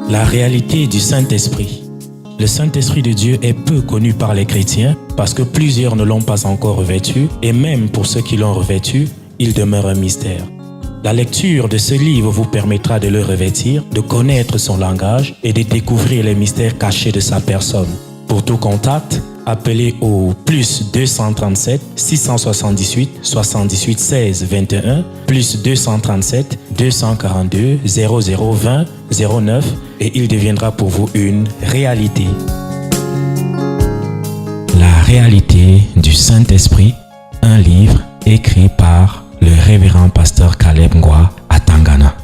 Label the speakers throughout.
Speaker 1: La réalité du Saint-Esprit. Le Saint-Esprit de Dieu est peu connu par les chrétiens parce que plusieurs ne l'ont pas encore revêtu et même pour ceux qui l'ont revêtu, il demeure un mystère. La lecture de ce livre vous permettra de le revêtir, de connaître son langage et de découvrir les mystères cachés de sa personne. Pour tout contact, appelez au plus 237 678 78 16 21 plus 237 242 0020 09 et il deviendra pour vous une réalité. La réalité du Saint-Esprit, un livre écrit par le révérend pasteur Caleb Ngwa à Tangana.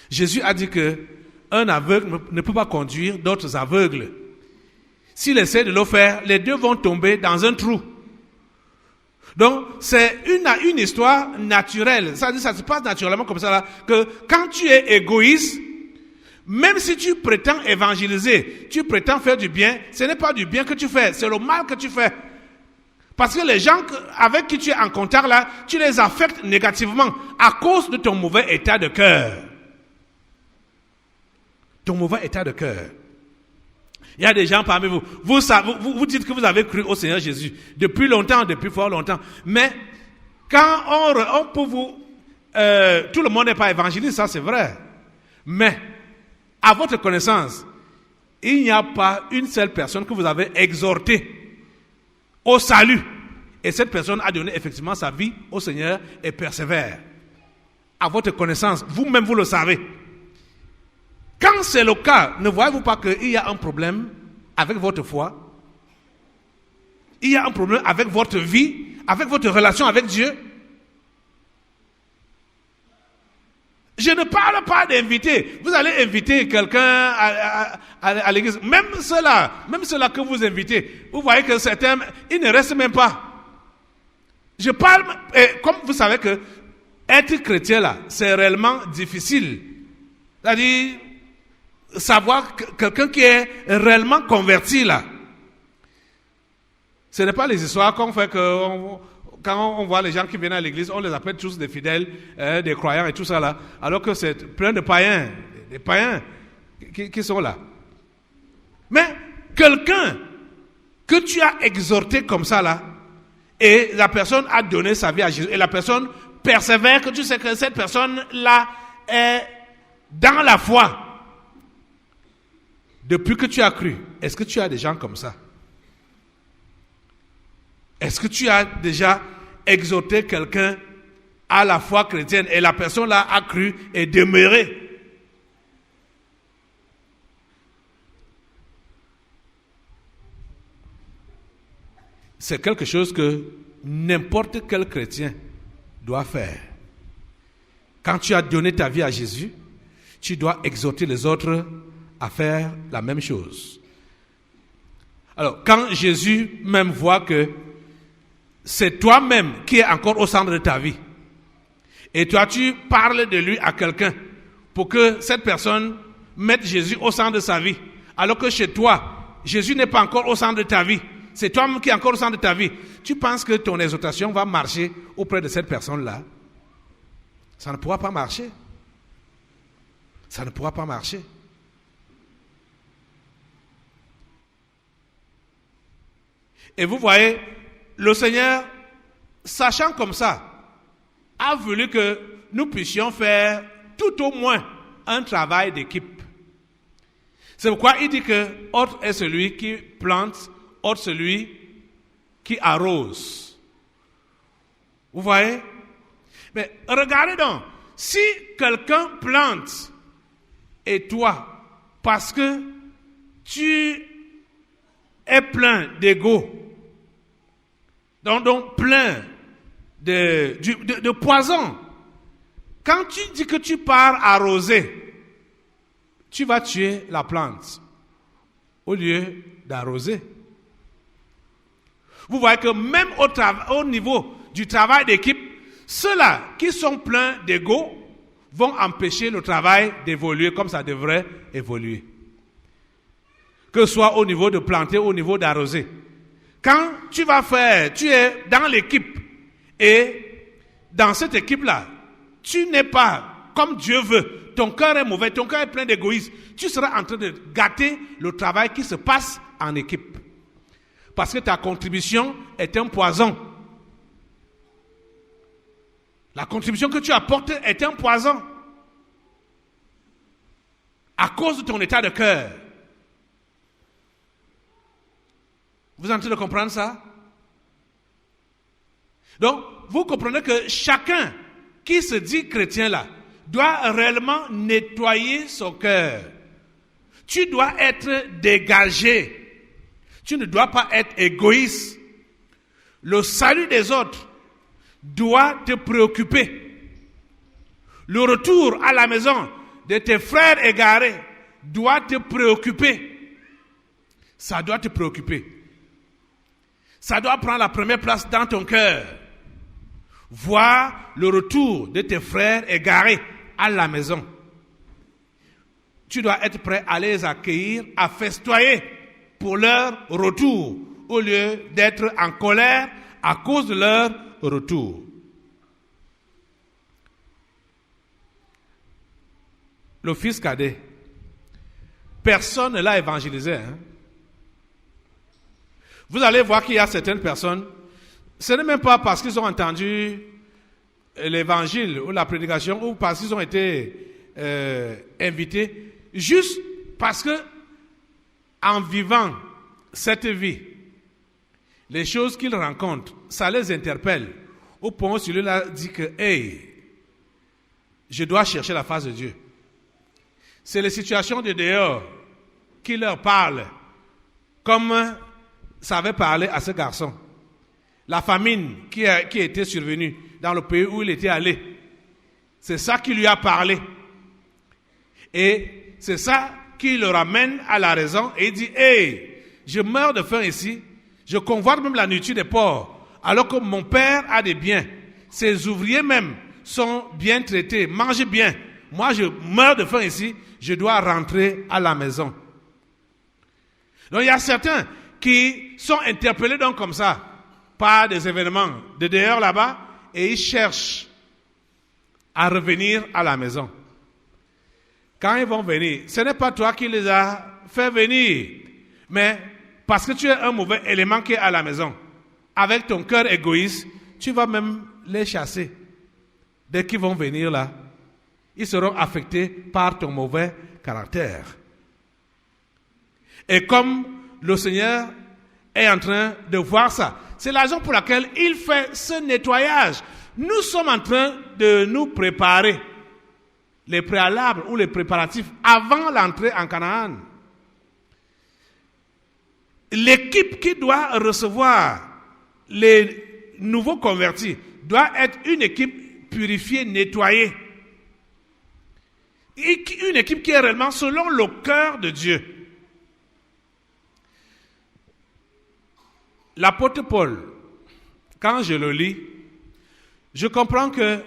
Speaker 2: Jésus a dit qu'un aveugle ne peut pas conduire d'autres aveugles. S'il essaie de le faire, les deux vont tomber dans un trou. Donc, c'est une histoire naturelle. Ça se passe naturellement comme ça, là, que quand tu es égoïste, même si tu prétends évangéliser, tu prétends faire du bien, ce n'est pas du bien que tu fais, c'est le mal que tu fais. Parce que les gens avec qui tu es en contact là, tu les affectes négativement à cause de ton mauvais état de cœur. Ton mauvais état de cœur. Il y a des gens parmi vous, vous dites que vous avez cru au Seigneur Jésus depuis longtemps, depuis fort longtemps. Mais quand on pour vous, tout le monde n'est pas évangéliste, ça c'est vrai. Mais à votre connaissance, il n'y a pas une seule personne que vous avez exhortée au salut. Et cette personne a donné effectivement sa vie au Seigneur et persévère. À votre connaissance, vous-même vous le savez. Quand c'est le cas, ne voyez-vous pas qu'il y a un problème avec votre foi? Il y a un problème avec votre vie, avec votre relation avec Dieu? Je ne parle pas d'inviter. Vous allez inviter quelqu'un à l'église. Même ceux-là que vous invitez, vous voyez que certains, ils ne restent même pas. Je parle, et comme vous savez que être chrétien là, c'est réellement difficile. C'est-à-dire, savoir quelqu'un qui est réellement converti là. Ce n'est pas les histoires qu'on fait quand on voit les gens qui viennent à l'église, on les appelle tous des fidèles, des croyants et tout ça là, alors que c'est plein de païens, des païens qui sont là. Mais quelqu'un que tu as exhorté comme ça là, et la personne a donné sa vie à Jésus, et la personne persévère, que tu sais que cette personne là est dans la foi. Depuis que tu as cru, est-ce que tu as des gens comme ça? Est-ce que tu as déjà exhorté quelqu'un à la foi chrétienne et la personne là a cru et demeuré? C'est quelque chose que n'importe quel chrétien doit faire. Quand tu as donné ta vie à Jésus, tu dois exhorter les autres à faire la même chose. Alors, quand Jésus même voit que c'est toi-même qui es encore au centre de ta vie, et toi tu parles de lui à quelqu'un pour que cette personne mette Jésus au centre de sa vie, alors que chez toi, Jésus n'est pas encore au centre de ta vie, c'est toi-même qui es encore au centre de ta vie, tu penses que ton exhortation va marcher auprès de cette personne-là? Ça ne pourra pas marcher. Ça ne pourra pas marcher. Et vous voyez, le Seigneur, sachant comme ça, a voulu que nous puissions faire tout au moins un travail d'équipe. C'est pourquoi il dit que autre est celui qui plante, autre celui qui arrose. Vous voyez? Mais regardez donc, si quelqu'un plante et toi, parce que tu es plein d'ego, donc plein de poison. Quand tu dis que tu pars arroser, tu vas tuer la plante au lieu d'arroser. Vous voyez que même au niveau du travail d'équipe, ceux-là qui sont pleins d'ego vont empêcher le travail d'évoluer comme ça devrait évoluer. Que ce soit au niveau de planter, au niveau d'arroser. Quand tu es dans l'équipe et dans cette équipe-là, tu n'es pas comme Dieu veut, ton cœur est mauvais, ton cœur est plein d'égoïsme, tu seras en train de gâter le travail qui se passe en équipe. Parce que ta contribution est un poison. La contribution que tu apportes est un poison. À cause de ton état de cœur. Vous êtes en train de comprendre ça? Donc, vous comprenez que chacun qui se dit chrétien là, doit réellement nettoyer son cœur. Tu dois être dégagé. Tu ne dois pas être égoïste. Le salut des autres doit te préoccuper. Le retour à la maison de tes frères égarés doit te préoccuper. Ça doit te préoccuper. Ça doit prendre la première place dans ton cœur. Voir le retour de tes frères égarés à la maison. Tu dois être prêt à les accueillir, à festoyer pour leur retour, au lieu d'être en colère à cause de leur retour. Le fils cadet, personne ne l'a évangélisé. Vous allez voir qu'il y a certaines personnes, ce n'est même pas parce qu'ils ont entendu l'évangile ou la prédication ou parce qu'ils ont été invités, juste parce que en vivant cette vie, les choses qu'ils rencontrent, ça les interpelle. Au point où celui-là dit que, hey, je dois chercher la face de Dieu. C'est les situations de dehors qui leur parlent, comme ça avait parlé à ce garçon. La famine qui était survenue dans le pays où il était allé, c'est ça qui lui a parlé. Et c'est ça qui le ramène à la raison et il dit, hey, je meurs de faim ici, je convoite même la nourriture des porcs, alors que mon père a des biens. Ses ouvriers même sont bien traités, mangent bien. Moi, je meurs de faim ici, je dois rentrer à la maison. Donc, il y a certains qui sont interpellés donc comme ça, par des événements de dehors là-bas, et ils cherchent à revenir à la maison. Quand ils vont venir, ce n'est pas toi qui les as fait venir, mais parce que tu es un mauvais élément qui est à la maison. Avec ton cœur égoïste, tu vas même les chasser. Dès qu'ils vont venir là, ils seront affectés par ton mauvais caractère. Et comme le Seigneur est en train de voir ça, c'est la raison pour laquelle il fait ce nettoyage. Nous sommes en train de nous préparer, les préalables ou les préparatifs avant l'entrée en Canaan. L'équipe qui doit recevoir les nouveaux convertis doit être une équipe purifiée, nettoyée. Une équipe qui est réellement selon le cœur de Dieu. L'apôtre Paul, quand je le lis, je comprends que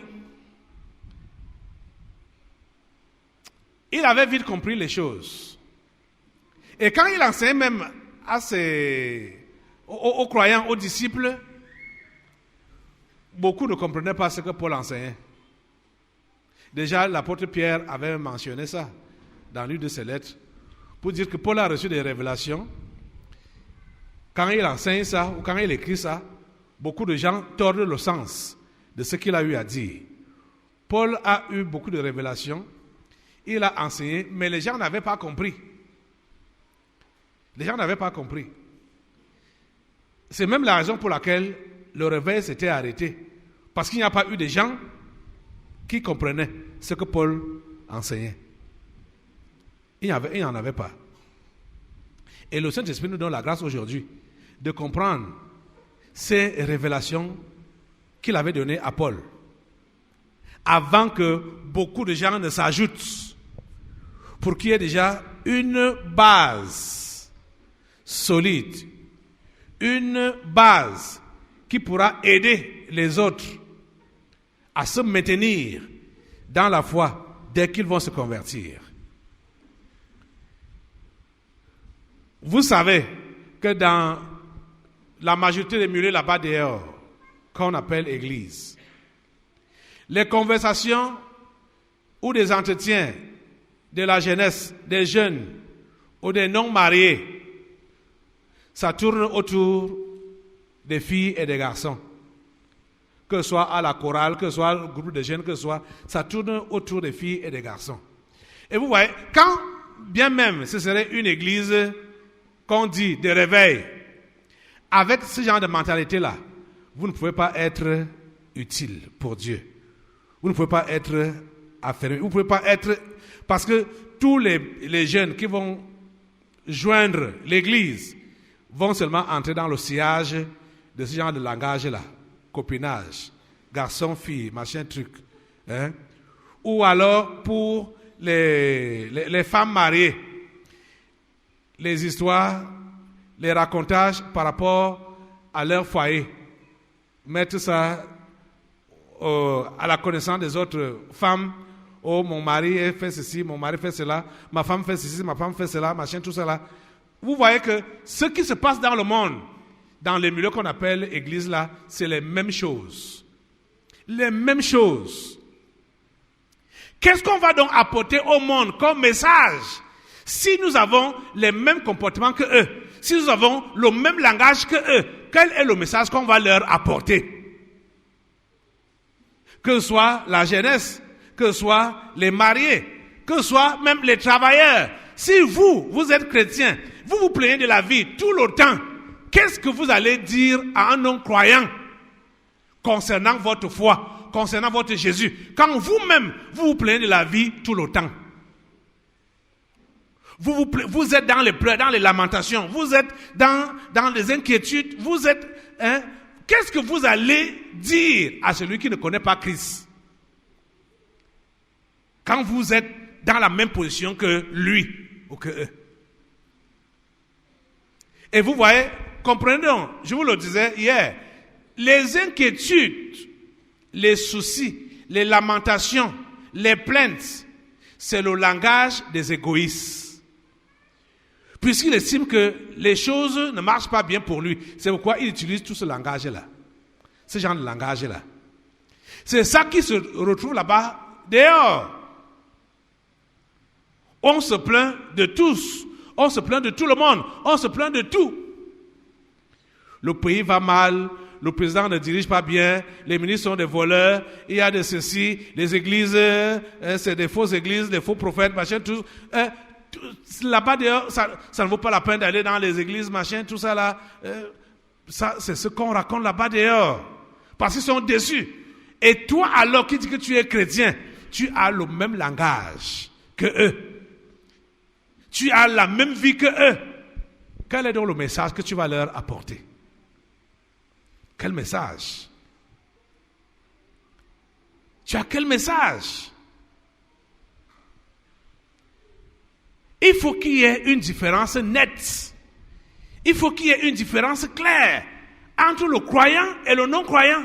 Speaker 2: il avait vite compris les choses. Et quand il enseignait même aux croyants, aux disciples, beaucoup ne comprenaient pas ce que Paul enseignait. Déjà, l'apôtre Pierre avait mentionné ça dans l'une de ses lettres, pour dire que Paul a reçu des révélations. Quand il enseigne ça, ou quand il écrit ça, beaucoup de gens tordent le sens de ce qu'il a eu à dire. Paul a eu beaucoup de révélations, il a enseigné, mais les gens n'avaient pas compris. Les gens n'avaient pas compris. C'est même la raison pour laquelle le réveil s'était arrêté. Parce qu'il n'y a pas eu de gens qui comprenaient ce que Paul enseignait. Il n'y en avait pas. Et le Saint-Esprit nous donne la grâce aujourd'hui de comprendre ces révélations qu'il avait données à Paul. Avant que beaucoup de gens ne s'ajoutent. Pour qu'il y ait déjà une base solide. Une base qui pourra aider les autres à se maintenir dans la foi dès qu'ils vont se convertir. Vous savez que dans la majorité des milieux là-bas dehors, qu'on appelle église, Les conversations ou des entretiens de la jeunesse, des jeunes ou des non-mariés, ça tourne autour des filles et des garçons. Que ce soit à la chorale, que ce soit au groupe de jeunes, que ce soit, ça tourne autour des filles et des garçons. Et vous voyez, quand bien même ce serait une église qu'on dit de réveil, avec ce genre de mentalité-là, vous ne pouvez pas être utile pour Dieu. Vous ne pouvez pas être affermi. Vous ne pouvez pas être... Parce que tous les jeunes qui vont joindre l'église vont seulement entrer dans le sillage de ce genre de langage-là. Copinage, garçon, fille, machin, truc. Hein? Ou alors pour les femmes mariées, les histoires, les racontages par rapport à leur foyer. Mettre ça à la connaissance des autres femmes. Oh, mon mari fait ceci, mon mari fait cela, ma femme fait ceci, ma femme fait cela, machin, tout cela. Vous voyez que ce qui se passe dans le monde, dans les milieux qu'on appelle église là, c'est les mêmes choses. Les mêmes choses. Qu'est-ce qu'on va donc apporter au monde comme message si nous avons les mêmes comportements que eux, si nous avons le même langage que eux? Quel est le message qu'on va leur apporter? Que ce soit la jeunesse, que ce soit les mariés, que ce soit même les travailleurs. Si vous êtes chrétien, vous vous plaignez de la vie tout le temps, qu'est-ce que vous allez dire à un non-croyant concernant votre foi, concernant votre Jésus, quand vous-même vous plaignez de la vie tout le temps? Vous êtes dans les pleurs, dans les lamentations, vous êtes dans les inquiétudes, vous êtes... qu'est-ce que vous allez dire à celui qui ne connaît pas Christ quand vous êtes dans la même position que lui ou que eux? Et vous voyez, comprenez donc, je vous le disais hier, les inquiétudes, les soucis, les lamentations, les plaintes, c'est le langage des égoïstes. Puisqu'il estime que les choses ne marchent pas bien pour lui, c'est pourquoi il utilise tout ce langage-là, ce genre de langage-là. C'est ça qui se retrouve là-bas dehors. On se plaint de tous. On se plaint de tout le monde. On se plaint de tout. Le pays va mal. Le président ne dirige pas bien. Les ministres sont des voleurs. Il y a de ceci. Les églises, c'est des fausses églises, des faux prophètes, machin, tout. Là-bas dehors, ça ne vaut pas la peine d'aller dans les églises, machin, tout ça là. Ça, c'est ce qu'on raconte là-bas dehors. Parce qu'ils sont déçus. Et toi, alors, qui dit que tu es chrétien, tu as le même langage que eux. Tu as la même vie que eux. Quel est donc le message que tu vas leur apporter? Quel message? Tu as quel message? Il faut qu'il y ait une différence nette. Il faut qu'il y ait une différence claire entre le croyant et le non-croyant.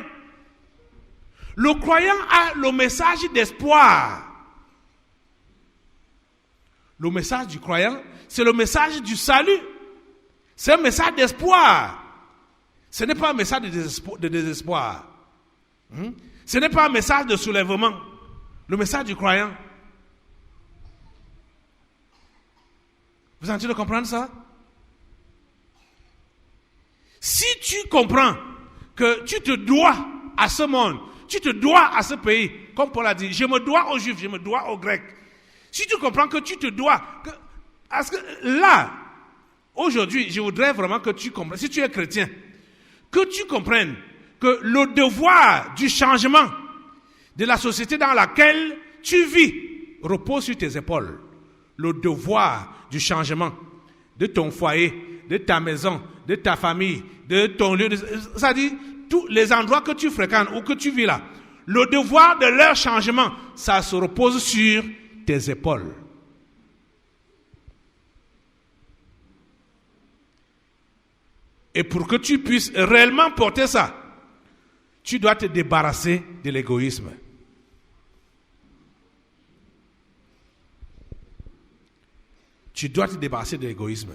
Speaker 2: Le croyant a le message d'espoir. Le message du croyant, c'est le message du salut. C'est un message d'espoir. Ce n'est pas un message de désespoir. Ce n'est pas un message de soulèvement. Le message du croyant. Vous êtes en train de comprendre ça? Si tu comprends que tu te dois à ce monde, tu te dois à ce pays, comme Paul a dit, je me dois aux Juifs, je me dois aux Grecs. Si tu comprends que tu te dois, parce que là, aujourd'hui, je voudrais vraiment que tu comprennes, si tu es chrétien, que tu comprennes que le devoir du changement de la société dans laquelle tu vis repose sur tes épaules. Le devoir du changement de ton foyer, de ta maison, de ta famille, de ton lieu, ça dit tous les endroits que tu fréquentes ou que tu vis là, le devoir de leur changement, ça se repose sur tes épaules. Et pour que tu puisses réellement porter ça, tu dois te débarrasser de l'égoïsme. Tu dois te débarrasser de l'égoïsme.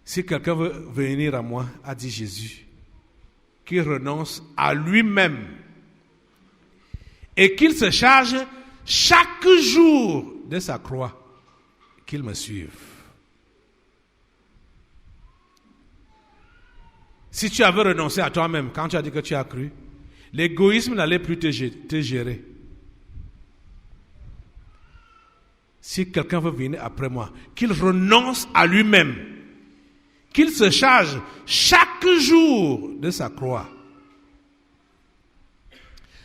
Speaker 2: Si quelqu'un veut venir à moi, a dit Jésus, qu'il renonce à lui-même et qu'il se charge chaque jour de sa croix, qu'il me suive. Si tu avais renoncé à toi-même quand tu as dit que tu as cru, l'égoïsme n'allait plus te gérer. Si quelqu'un veut venir après moi, qu'il renonce à lui-même, qu'il se charge chaque jour de sa croix.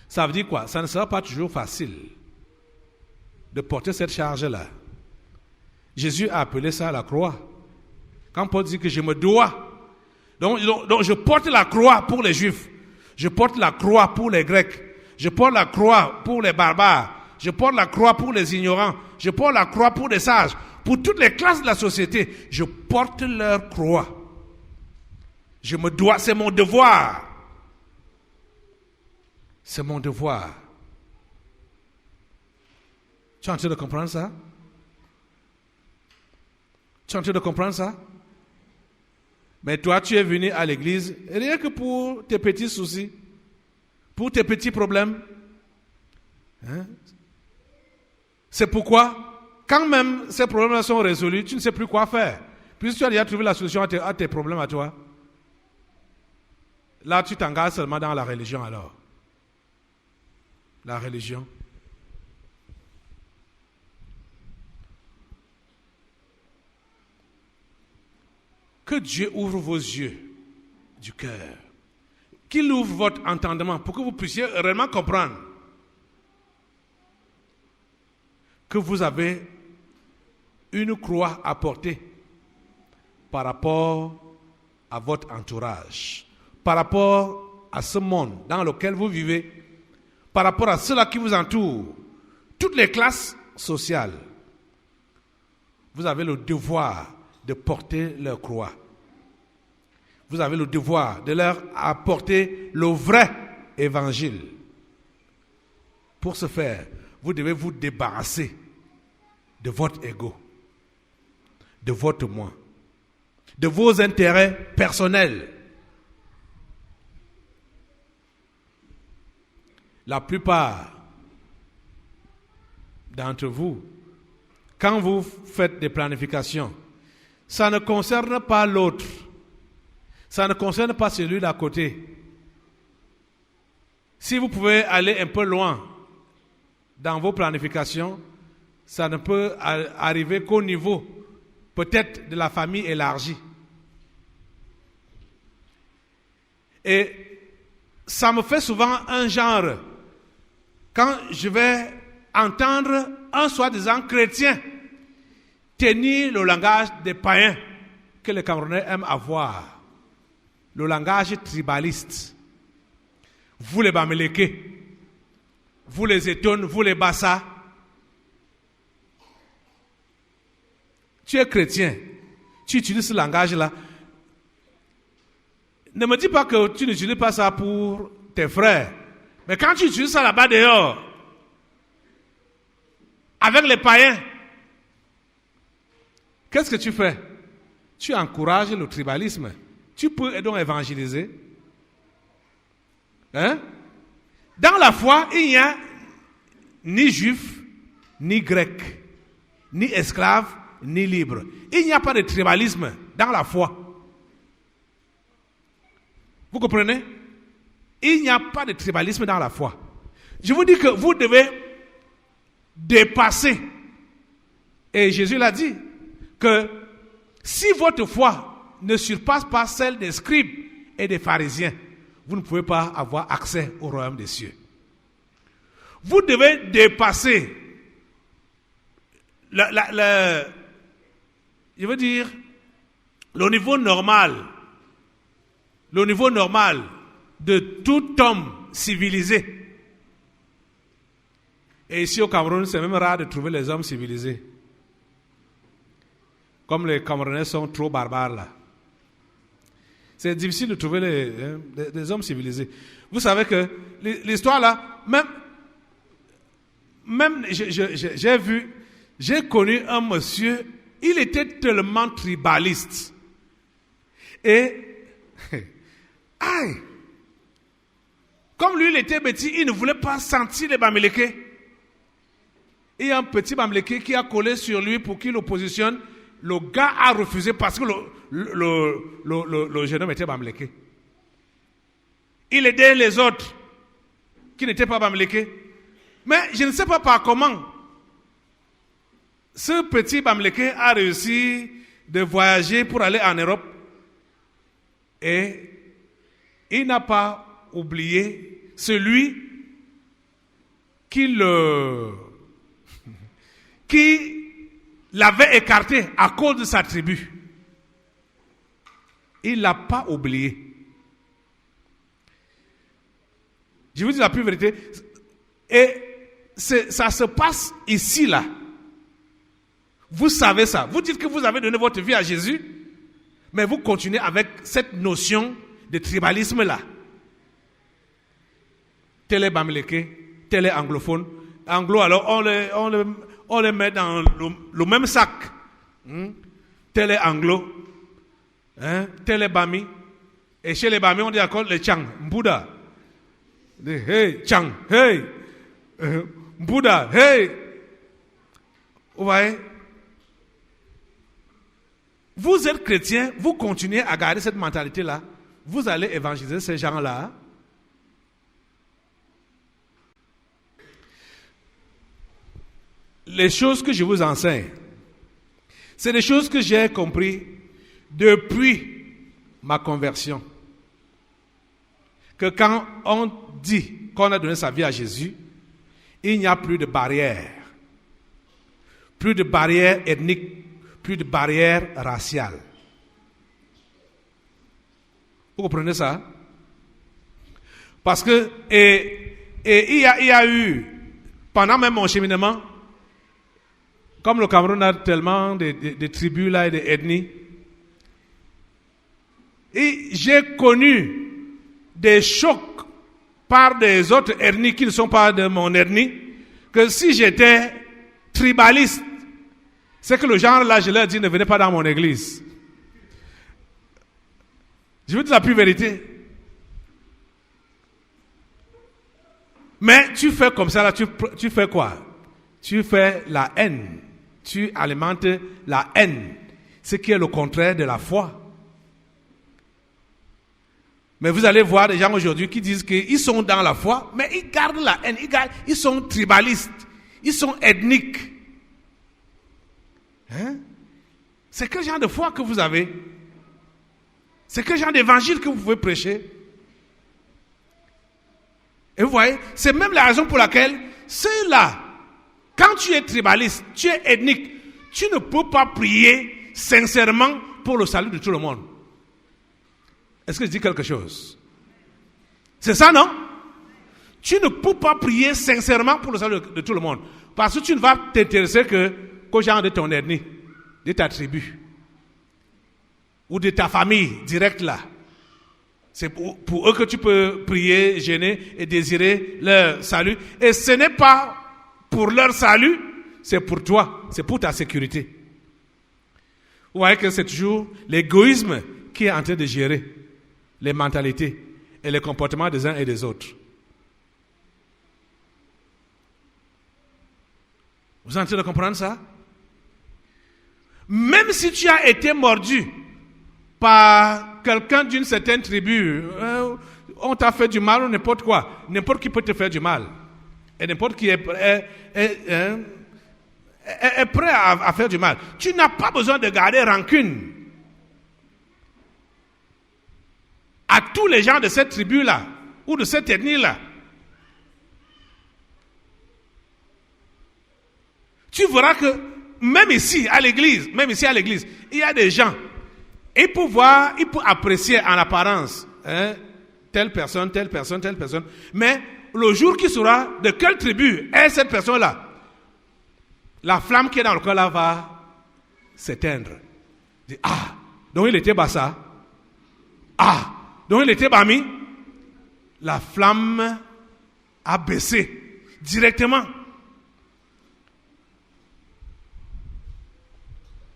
Speaker 2: Ça veut dire quoi? Ça ne sera pas toujours facile de porter cette charge-là. Jésus a appelé ça la croix. Quand Paul dit que je me dois, donc je porte la croix pour les Juifs, je porte la croix pour les Grecs, je porte la croix pour les barbares, je porte la croix pour les ignorants, je porte la croix pour les sages, pour toutes les classes de la société, je porte leur croix. Je me dois, c'est mon devoir. C'est mon devoir. Tu es en train de comprendre ça? Tu es en train de comprendre ça? Mais toi, tu es venu à l'église rien que pour tes petits soucis, pour tes petits problèmes. Hein? C'est pourquoi, quand même ces problèmes sont résolus, tu ne sais plus quoi faire. Puisque tu as déjà trouvé la solution à tes problèmes à toi. Là, tu t'engages seulement dans la religion alors. La religion. Que Dieu ouvre vos yeux du cœur. Qu'il ouvre votre entendement pour que vous puissiez réellement comprendre que vous avez une croix à porter par rapport à votre entourage, par rapport à ce monde dans lequel vous vivez, par rapport à ceux-là qui vous entourent, toutes les classes sociales. Vous avez le devoir de porter leur croix. Vous avez le devoir de leur apporter le vrai évangile. Pour ce faire, vous devez vous débarrasser de votre ego, de votre moi, de vos intérêts personnels. La plupart d'entre vous, quand vous faites des planifications, ça ne concerne pas l'autre. Ça ne concerne pas celui d'à côté. Si vous pouvez aller un peu loin dans vos planifications, ça ne peut arriver qu'au niveau peut-être de la famille élargie. Et ça me fait souvent un genre, quand je vais entendre un soi-disant chrétien tenir le langage des païens que les Camerounais aiment avoir, le langage tribaliste. Vous les Bamileke, vous les Étones, vous les Bassa. Tu es chrétien, tu utilises ce langage-là. Ne me dis pas que tu n'utilises pas ça pour tes frères. Mais quand tu utilises ça là-bas dehors, avec les païens, qu'est-ce que tu fais? Tu encourages le tribalisme. Tu peux donc évangéliser. Hein? Dans la foi, il n'y a ni juif, ni grec, ni esclave, ni libre. Il n'y a pas de tribalisme dans la foi. Vous comprenez? Il n'y a pas de tribalisme dans la foi. Je vous dis que vous devez dépasser. Et Jésus l'a dit, que si votre foi ne surpasse pas celle des scribes et des pharisiens, vous ne pouvez pas avoir accès au royaume des cieux. Vous devez dépasser je veux dire, le niveau normal de tout homme civilisé. Et ici au Cameroun, c'est même rare de trouver les hommes civilisés. Comme les Camerounais sont trop barbares là. C'est difficile de trouver des hommes civilisés. Vous savez que l'histoire là, même j'ai connu un monsieur, il était tellement tribaliste. Et, Comme lui, il était petit, il ne voulait pas sentir les Bamileke. Il y a un petit Bamileke qui a collé sur lui pour qu'il l'oppositionne. Le gars a refusé parce que le jeune homme était Bamileke. Il aidait les autres qui n'étaient pas Bamileke. Mais je ne sais pas par comment ce petit Bamileke a réussi de voyager pour aller en Europe et il n'a pas oublié celui qui l'avait écarté à cause de sa tribu. Il ne l'a pas oublié. Je vous dis la pure vérité. Et ça se passe ici, là. Vous savez ça. Vous dites que vous avez donné votre vie à Jésus, mais vous continuez avec cette notion de tribalisme là. Tel est Bamileke, tel est anglophone. Anglo, alors on les met dans le même sac. Tel est anglo, tel est Bami. Et chez les Bami, on dit encore les Chang, Mbouda. Hey, Chang, hey, Mbouda, hey. Vous voyez? Vous êtes chrétien, vous continuez à garder cette mentalité-là, vous allez évangéliser ces gens-là. Les choses que je vous enseigne, c'est des choses que j'ai compris depuis ma conversion. Que quand on dit qu'on a donné sa vie à Jésus, il n'y a plus de barrières. Plus de barrières ethniques, plus de barrières raciales. Vous comprenez ça? Parce que il y a eu, pendant même mon cheminement, comme le Cameroun a tellement de tribus là et d'ethnies, et j'ai connu des chocs par des autres ethnies qui ne sont pas de mon ethnie, que si j'étais tribaliste, c'est que le genre là, je leur dis, ne venez pas dans mon église. Je vous dis la pure vérité. Mais tu fais comme ça là, tu fais quoi? Tu fais la haine. Tu alimentes la haine, ce qui est le contraire de la foi. Mais vous allez voir des gens aujourd'hui qui disent qu'ils sont dans la foi, mais ils gardent la haine, ils sont tribalistes, ils sont ethniques. C'est quel genre de foi que vous avez? C'est quel genre d'évangile que vous pouvez prêcher? Et vous voyez, c'est même la raison pour laquelle ceux-là, quand tu es tribaliste, tu es ethnique, tu ne peux pas prier sincèrement pour le salut de tout le monde. Est-ce que je dis quelque chose? C'est ça, non? Tu ne peux pas prier sincèrement pour le salut de tout le monde. Parce que tu ne vas t'intéresser qu'aux gens de ton ethnie, de ta tribu, ou de ta famille directe là. C'est pour eux que tu peux prier, gêner et désirer leur salut. Et ce n'est pas pour leur salut, c'est pour toi, c'est pour ta sécurité. Vous voyez que c'est toujours l'égoïsme qui est en train de gérer les mentalités et les comportements des uns et des autres. Vous êtes en train de comprendre ça? Même si tu as été mordu par quelqu'un d'une certaine tribu, on t'a fait du mal ou n'importe quoi, n'importe qui peut te faire du mal. Et n'importe qui est prêt à faire du mal. Tu n'as pas besoin de garder rancune à tous les gens de cette tribu-là ou de cette ethnie-là. Tu verras que même ici à l'église, il y a des gens, ils peuvent apprécier en apparence telle personne, mais le jour qui sera de quelle tribu est cette personne-là, la flamme qui est dans le cœur là va s'éteindre. Donc il était Bassa. Donc il était Bami. La flamme a baissé directement.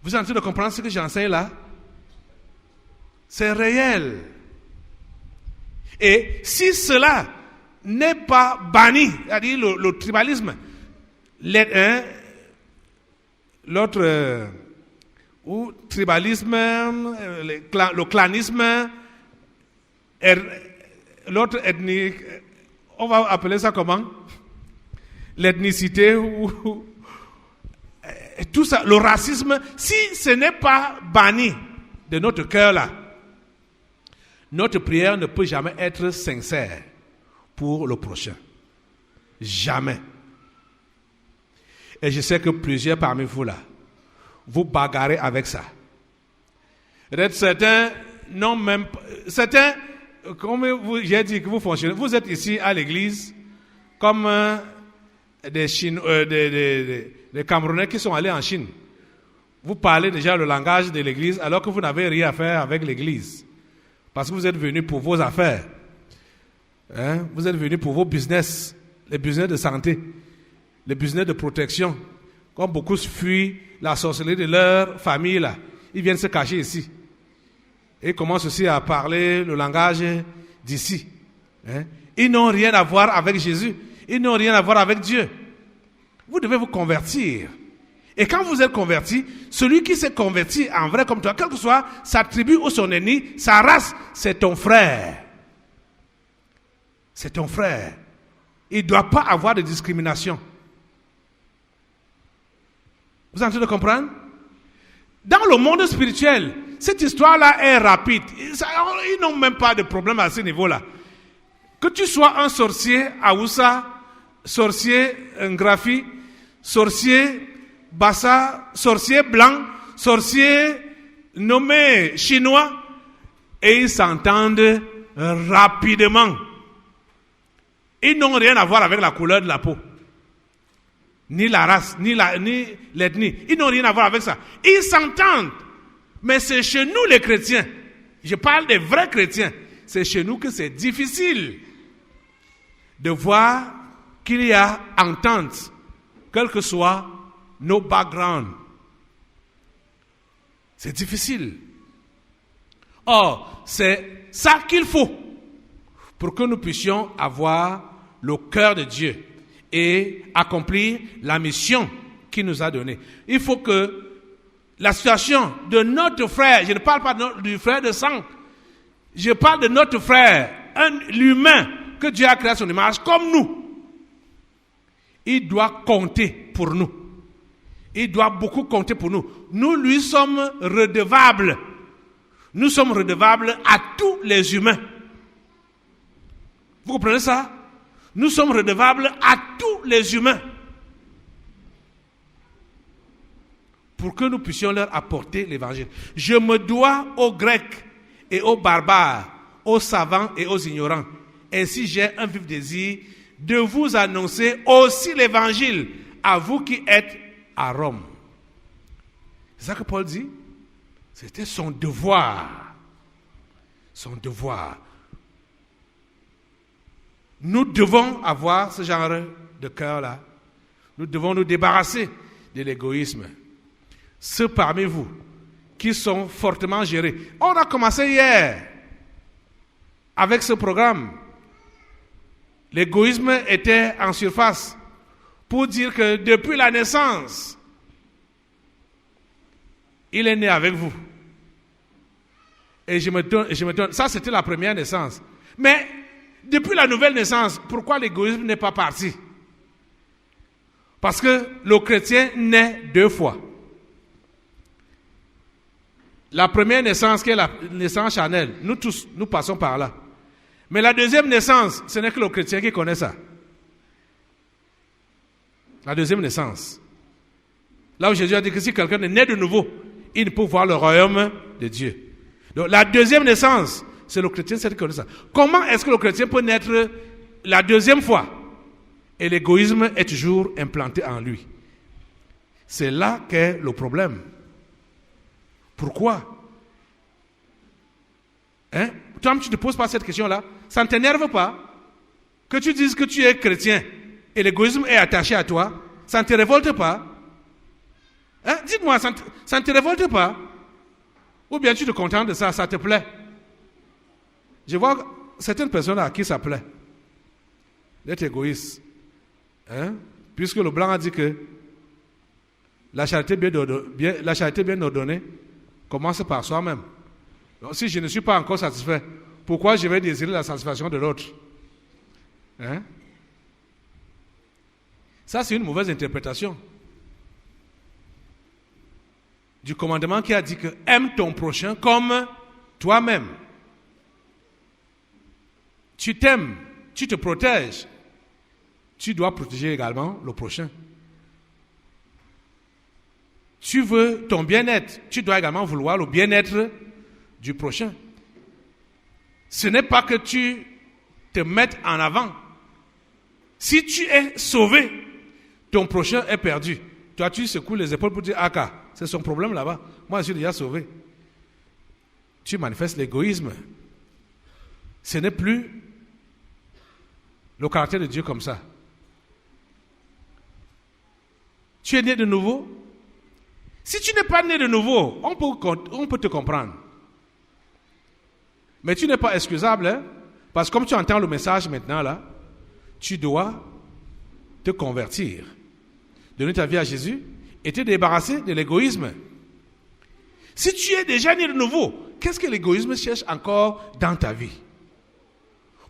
Speaker 2: Vous êtes en train de comprendre ce que j'enseigne là? C'est réel. Et si cela n'est pas banni, c'est-à-dire le tribalisme. L'autre, ou tribalisme, le clanisme, l'autre ethnique, on va appeler ça comment? L'ethnicité ou tout ça, le racisme, si ce n'est pas banni de notre cœur là, notre prière ne peut jamais être sincère pour le prochain. Jamais. Et je sais que plusieurs parmi vous là, vous bagarrez avec ça. Peut-être certains n'ont même pas... Certains, comme j'ai dit que vous fonctionnez, vous êtes ici à l'église comme des Camerounais qui sont allés en Chine. Vous parlez déjà le langage de l'église alors que vous n'avez rien à faire avec l'église. Parce que vous êtes venus pour vos affaires. Hein? Vous êtes venus pour vos business, les business de santé, les business de protection. Comme beaucoup fuient la sorcellerie de leur famille, là, ils viennent se cacher ici. Et ils commencent aussi à parler le langage d'ici. Hein? Ils n'ont rien à voir avec Jésus. Ils n'ont rien à voir avec Dieu. Vous devez vous convertir. Et quand vous êtes converti, celui qui s'est converti en vrai comme toi, quelle que soit sa tribu ou son ennemi, sa race, c'est ton frère. C'est ton frère. Il ne doit pas avoir de discrimination. Vous êtes en train de comprendre? Dans le monde spirituel, cette histoire-là est rapide. Ils n'ont même pas de problème à ce niveau-là. Que tu sois un sorcier Aoussa, sorcier Ngrafi, sorcier Bassa, sorcier blanc, sorcier nommé chinois, et ils s'entendent rapidement. Ils n'ont rien à voir avec la couleur de la peau, ni la race, ni l'ethnie. Ils n'ont rien à voir avec ça. Ils s'entendent. Mais c'est chez nous les chrétiens, je parle des vrais chrétiens, c'est chez nous que c'est difficile de voir qu'il y a entente, quel que soit nos backgrounds. C'est difficile. Or, c'est ça qu'il faut pour que nous puissions avoir le cœur de Dieu et accomplir la mission qu'il nous a donnée. Il faut que la situation de notre frère, je ne parle pas du frère de sang, je parle de notre frère, l'humain que Dieu a créé à son image, comme nous. Il doit compter pour nous. Il doit beaucoup compter pour nous. Nous lui sommes redevables. Nous sommes redevables à tous les humains. Vous comprenez ça? Nous sommes redevables à tous les humains. Pour que nous puissions leur apporter l'évangile. Je me dois aux Grecs et aux barbares, aux savants et aux ignorants. Ainsi j'ai un vif désir de vous annoncer aussi l'évangile à vous qui êtes à Rome. C'est ça que Paul dit. C'était son devoir. Son devoir. Nous devons avoir ce genre de cœur-là. Nous devons nous débarrasser de l'égoïsme. Ceux parmi vous qui sont fortement gérés. On a commencé hier avec ce programme. L'égoïsme était en surface pour dire que depuis la naissance, il est né avec vous. Et je me donne. Ça, c'était la première naissance. Mais depuis la nouvelle naissance, pourquoi l'égoïsme n'est pas parti? Parce que le chrétien naît deux fois. La première naissance, qui est la naissance charnelle, nous tous, nous passons par là. Mais la deuxième naissance, ce n'est que le chrétien qui connaît ça. La deuxième naissance. Là où Jésus a dit que si quelqu'un est né de nouveau, il ne peut voir le royaume de Dieu. Donc la deuxième naissance, c'est le chrétien qui connaît ça. Comment est-ce que le chrétien peut naître la deuxième fois? Et l'égoïsme est toujours implanté en lui. C'est là qu'est le problème. Pourquoi? Hein? Toi, tu ne te poses pas cette question-là. Ça ne t'énerve pas que tu dises que tu es chrétien et l'égoïsme est attaché à toi? Ça ne te révolte pas? Hein? Dites-moi, ça ne te révolte pas? Ou bien tu te contentes de ça, ça te plaît? Je vois certaines personnes à qui ça plaît. d'être égoïste. Hein? Puisque le blanc a dit que la charité bien ordonnée commence par soi-même. Donc, si je ne suis pas encore satisfait, pourquoi je vais désirer la satisfaction de l'autre? Hein? Ça, c'est une mauvaise interprétation du commandement qui a dit que aime ton prochain comme toi-même. Tu t'aimes, tu te protèges, tu dois protéger également le prochain. Tu veux ton bien-être, tu dois également vouloir le bien-être du prochain. Ce n'est pas que tu te mettes en avant. Si tu es sauvé, ton prochain est perdu. Toi, tu secoues les épaules pour dire « Aka, c'est son problème là-bas. Moi, je suis déjà sauvé. » Tu manifestes l'égoïsme. Ce n'est plus le caractère de Dieu comme ça. Tu es né de nouveau. Si tu n'es pas né de nouveau, on peut te comprendre. Mais tu n'es pas excusable, hein? Parce que comme tu entends le message maintenant, là, tu dois te convertir, donner ta vie à Jésus et te débarrasser de l'égoïsme. Si tu es déjà né de nouveau, qu'est-ce que l'égoïsme cherche encore dans ta vie?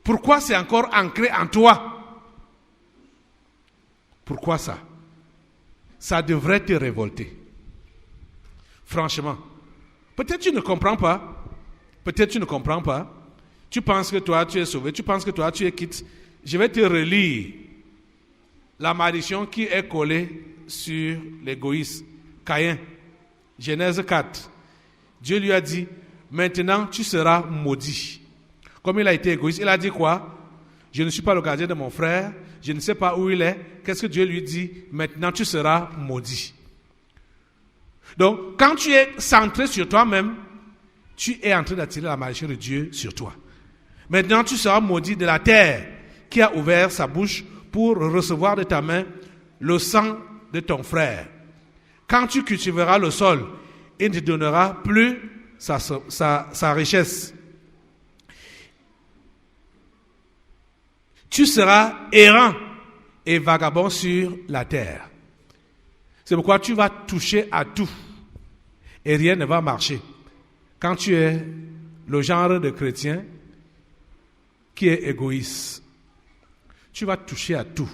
Speaker 2: Pourquoi c'est encore ancré en toi? Pourquoi ça? Ça devrait te révolter. Franchement. Peut-être tu ne comprends pas. Peut-être tu ne comprends pas. Tu penses que toi, tu es sauvé. Tu penses que toi, tu es quitte. Je vais te relire la malédiction qui est collée sur l'égoïsme. Caïn, Genèse 4. Dieu lui a dit, maintenant tu seras maudit. Comme il a été égoïste, il a dit quoi? Je ne suis pas le gardien de mon frère, je ne sais pas où il est. Qu'est-ce que Dieu lui dit? Maintenant tu seras maudit. Donc, quand tu es centré sur toi-même, tu es en train d'attirer la malédiction de Dieu sur toi. Maintenant tu seras maudit de la terre qui a ouvert sa bouche pour recevoir de ta main le sang de ton frère. Quand tu cultiveras le sol, il ne te donnera plus sa richesse. Tu seras errant et vagabond sur la terre. C'est pourquoi tu vas toucher à tout et rien ne va marcher. Quand tu es le genre de chrétien qui est égoïste, tu vas toucher à tout.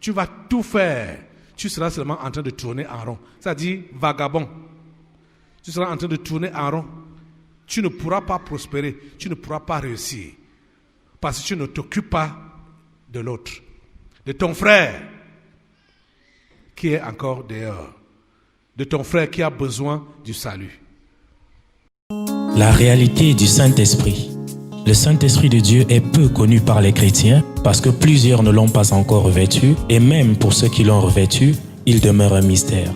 Speaker 2: Tu vas tout faire. Tu seras seulement en train de tourner en rond. Ça dit vagabond. Tu seras en train de tourner en rond. Tu ne pourras pas prospérer. Tu ne pourras pas réussir. Parce que tu ne t'occupes pas de l'autre. De ton frère qui est encore dehors. De ton frère qui a besoin du salut.
Speaker 1: La réalité du Saint-Esprit. Le Saint-Esprit de Dieu est peu connu par les chrétiens parce que plusieurs ne l'ont pas encore revêtu et même pour ceux qui l'ont revêtu, il demeure un mystère.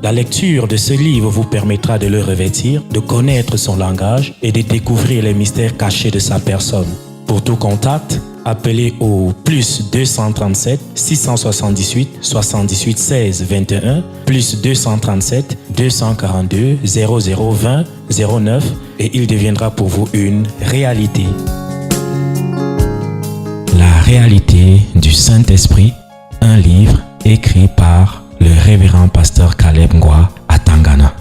Speaker 1: La lecture de ce livre vous permettra de le revêtir, de connaître son langage et de découvrir les mystères cachés de sa personne. Pour tout contact, appelez au plus 237 678 78 16 21 plus 237 242 0020 09 et il deviendra pour vous une réalité. La réalité du Saint-Esprit, un livre écrit par le révérend pasteur Caleb Ngwa à Tangana.